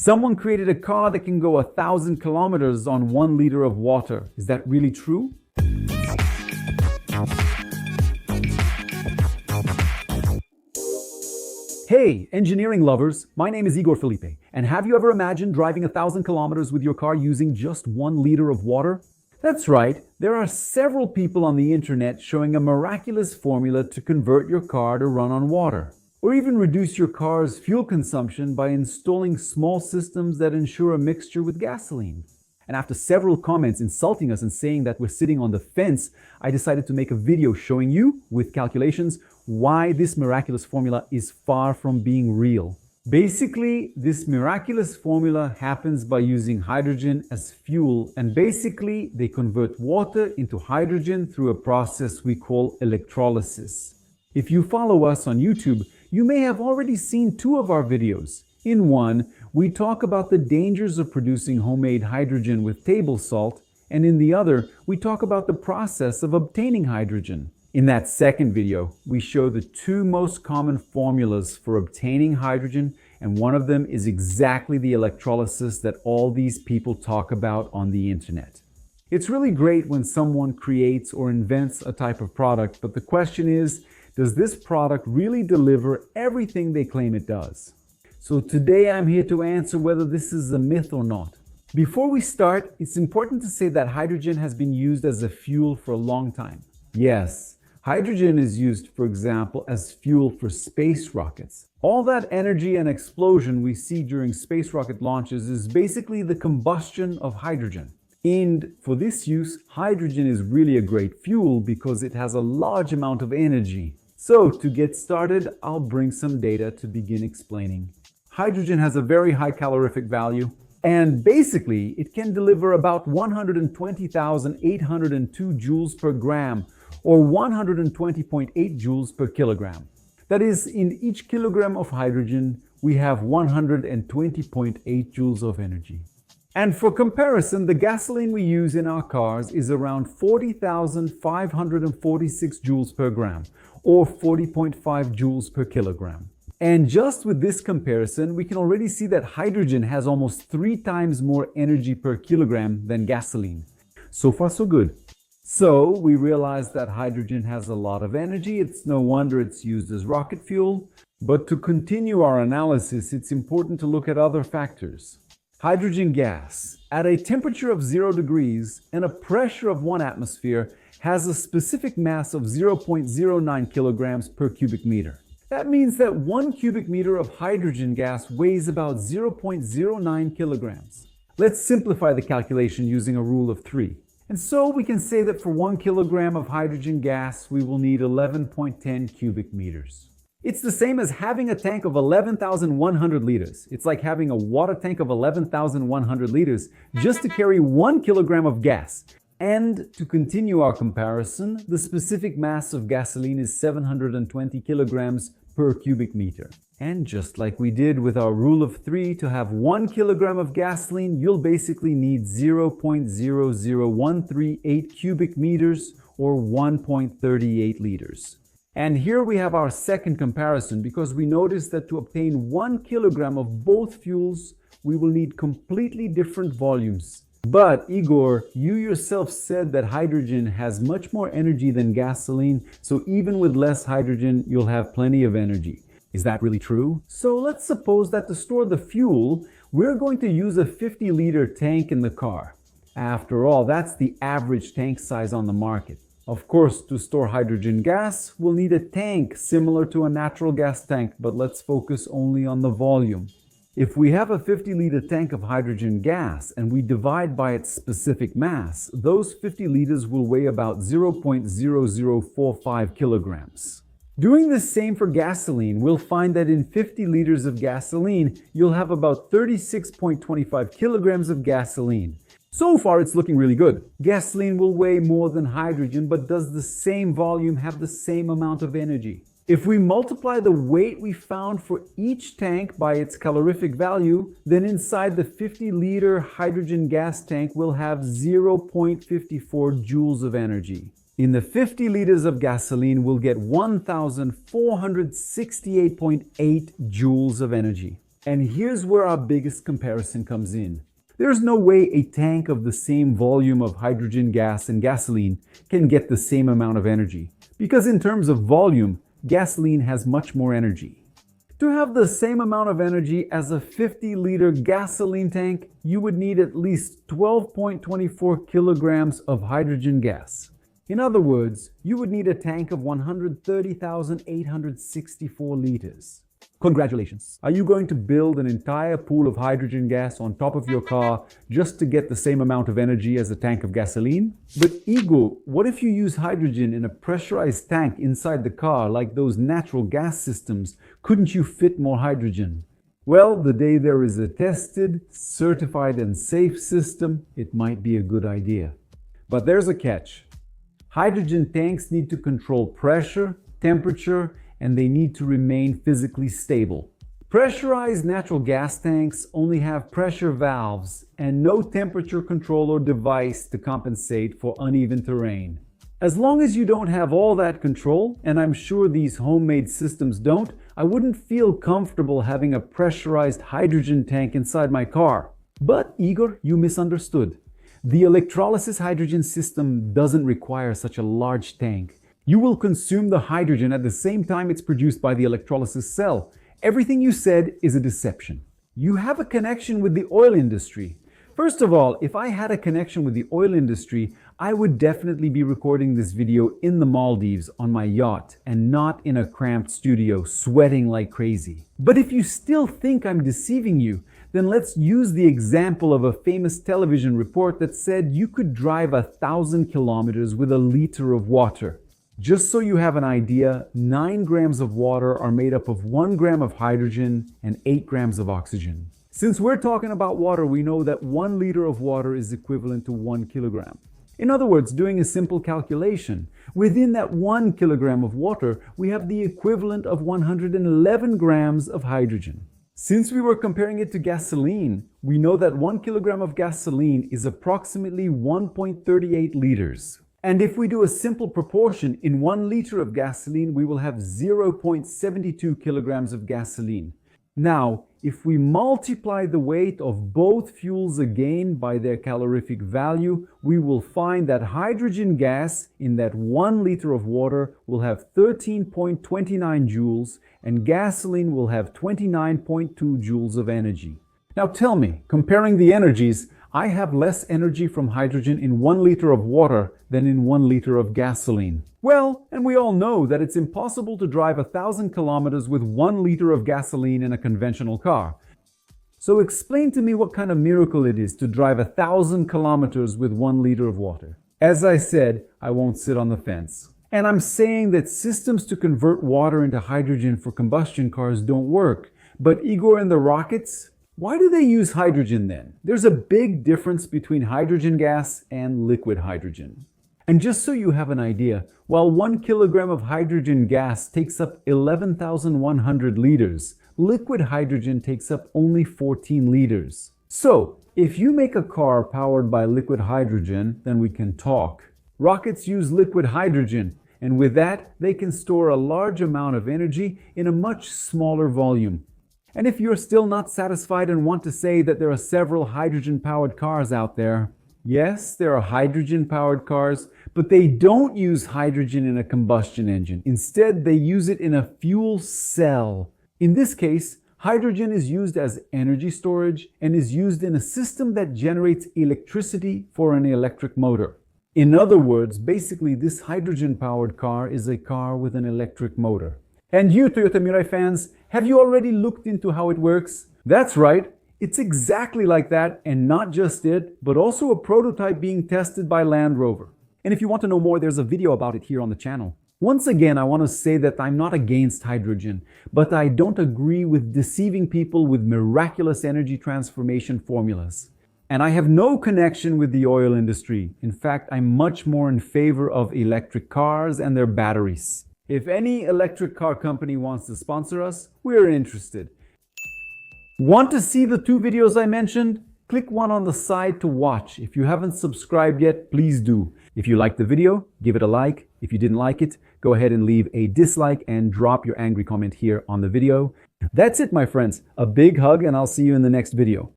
Someone created a car that can go 1,000 kilometers on 1 liter of water. Is that really true? Hey, engineering lovers, my name is Igor Felipe, and have you ever imagined driving 1,000 kilometers with your car using just 1 liter of water? That's right, there are several people on the internet showing a miraculous formula to convert your car to run on water, or even reduce your car's fuel consumption by installing small systems that ensure a mixture with gasoline. And after several comments insulting us and saying that we're sitting on the fence, I decided to make a video showing you, with calculations, why this miraculous formula is far from being real. Basically, this miraculous formula happens by using hydrogen as fuel, and basically they convert water into hydrogen through a process we call electrolysis. If you follow us on YouTube, you may have already seen 2 of our videos. In one, we talk about the dangers of producing homemade hydrogen with table salt, and in the other, we talk about the process of obtaining hydrogen. In that second video, we show the 2 most common formulas for obtaining hydrogen, and one of them is exactly the electrolysis that all these people talk about on the internet. It's really great when someone creates or invents a type of product, but the question is, does this product really deliver everything they claim it does? So today I'm here to answer whether this is a myth or not. Before we start, it's important to say that hydrogen has been used as a fuel for a long time. Yes, hydrogen is used, for example, as fuel for space rockets. All that energy and explosion we see during space rocket launches is basically the combustion of hydrogen. And for this use, hydrogen is really a great fuel because it has a large amount of energy. So to get started, I'll bring some data to begin explaining. Hydrogen has a very high calorific value, and basically it can deliver about 120,802 joules per gram, or 120.8 joules per kilogram. That is, in each kilogram of hydrogen, we have 120.8 joules of energy. And for comparison, the gasoline we use in our cars is around 40,546 joules per gram, or 40.5 joules per kilogram. And just with this comparison, we can already see that hydrogen has almost 3 times more energy per kilogram than gasoline. So far, so good. So we realize that hydrogen has a lot of energy. It's no wonder it's used as rocket fuel. But to continue our analysis, it's important to look at other factors. Hydrogen gas, at a temperature of 0 degrees and a pressure of 1 atmosphere, has a specific mass of 0.09 kilograms per cubic meter. That means that 1 cubic meter of hydrogen gas weighs about 0.09 kilograms. Let's simplify the calculation using a rule of 3. And so we can say that for 1 kilogram of hydrogen gas, we will need 11.10 cubic meters. It's the same as having a tank of 11,100 liters. It's like having a water tank of 11,100 liters just to carry 1 kilogram of gas. And to continue our comparison, the specific mass of gasoline is 720 kilograms per cubic meter. And just like we did with our rule of 3, to have 1 kilogram of gasoline, you'll basically need 0.00138 cubic meters or 1.38 liters. And here we have our second comparison, because we notice that to obtain 1 kilogram of both fuels, we will need completely different volumes. But Igor, you yourself said that hydrogen has much more energy than gasoline, so even with less hydrogen, you'll have plenty of energy. Is that really true? So let's suppose that to store the fuel, we're going to use a 50-liter tank in the car. After all, that's the average tank size on the market. Of course, to store hydrogen gas, we'll need a tank similar to a natural gas tank, but let's focus only on the volume. If we have a 50-liter tank of hydrogen gas and we divide by its specific mass, those 50 liters will weigh about 0.0045 kilograms. Doing the same for gasoline, we'll find that in 50 liters of gasoline, you'll have about 36.25 kilograms of gasoline. So far, it's looking really good. Gasoline will weigh more than hydrogen, but does the same volume have the same amount of energy? If we multiply the weight we found for each tank by its calorific value, then inside the 50-liter hydrogen gas tank we'll have 0.54 joules of energy. In the 50 liters of gasoline, we'll get 1,468.8 joules of energy. And here's where our biggest comparison comes in. There's no way a tank of the same volume of hydrogen gas and gasoline can get the same amount of energy, because in terms of volume, gasoline has much more energy. To have the same amount of energy as a 50-liter gasoline tank, you would need at least 12.24 kilograms of hydrogen gas. In other words, you would need a tank of 130,864 liters. Congratulations! Are you going to build an entire pool of hydrogen gas on top of your car just to get the same amount of energy as a tank of gasoline? But Igor, what if you use hydrogen in a pressurized tank inside the car like those natural gas systems? Couldn't you fit more hydrogen? Well, the day there is a tested, certified and safe system, it might be a good idea. But there's a catch. Hydrogen tanks need to control pressure, temperature, and they need to remain physically stable. Pressurized natural gas tanks only have pressure valves and no temperature control or device to compensate for uneven terrain. As long as you don't have all that control, and I'm sure these homemade systems don't, I wouldn't feel comfortable having a pressurized hydrogen tank inside my car. But Igor, you misunderstood. The electrolysis hydrogen system doesn't require such a large tank. You will consume the hydrogen at the same time it's produced by the electrolysis cell. Everything you said is a deception. You have a connection with the oil industry. First of all, if I had a connection with the oil industry, I would definitely be recording this video in the Maldives on my yacht and not in a cramped studio sweating like crazy. But if you still think I'm deceiving you, then let's use the example of a famous television report that said you could drive 1,000 kilometers with a liter of water. Just so you have an idea, 9 grams of water are made up of 1 gram of hydrogen and 8 grams of oxygen. Since we're talking about water, we know that 1 liter of water is equivalent to 1 kilogram. In other words, doing a simple calculation, within that 1 kilogram of water, we have the equivalent of 111 grams of hydrogen. Since we were comparing it to gasoline, we know that 1 kilogram of gasoline is approximately 1.38 liters. And if we do a simple proportion, in 1 liter of gasoline, we will have 0.72 kilograms of gasoline. Now, if we multiply the weight of both fuels again by their calorific value, we will find that hydrogen gas in that 1 liter of water will have 13.29 joules and gasoline will have 29.2 joules of energy. Now tell me, comparing the energies, I have less energy from hydrogen in 1 liter of water than in 1 liter of gasoline. Well, and we all know that it's impossible to drive 1,000 kilometers with 1 liter of gasoline in a conventional car. So explain to me what kind of miracle it is to drive 1,000 kilometers with 1 liter of water. As I said, I won't sit on the fence. And I'm saying that systems to convert water into hydrogen for combustion cars don't work. But Igor and the rockets? Why do they use hydrogen then? There's a big difference between hydrogen gas and liquid hydrogen. And just so you have an idea, while 1 kilogram of hydrogen gas takes up 11,100 liters, liquid hydrogen takes up only 14 liters. So, if you make a car powered by liquid hydrogen, then we can talk. Rockets use liquid hydrogen, and with that, they can store a large amount of energy in a much smaller volume. And if you're still not satisfied and want to say that there are several hydrogen-powered cars out there, yes, there are hydrogen-powered cars, but they don't use hydrogen in a combustion engine. Instead, they use it in a fuel cell. In this case, hydrogen is used as energy storage and is used in a system that generates electricity for an electric motor. In other words, basically, this hydrogen-powered car is a car with an electric motor. And you, Toyota Mirai fans, have you already looked into how it works? That's right, it's exactly like that, and not just it, but also a prototype being tested by Land Rover. And if you want to know more, there's a video about it here on the channel. Once again, I want to say that I'm not against hydrogen, but I don't agree with deceiving people with miraculous energy transformation formulas. And I have no connection with the oil industry. In fact, I'm much more in favor of electric cars and their batteries. If any electric car company wants to sponsor us, we're interested. Want to see the 2 videos I mentioned? Click one on the side to watch. If you haven't subscribed yet, please do. If you liked the video, give it a like. If you didn't like it, go ahead and leave a dislike and drop your angry comment here on the video. That's it, my friends. A big hug, and I'll see you in the next video.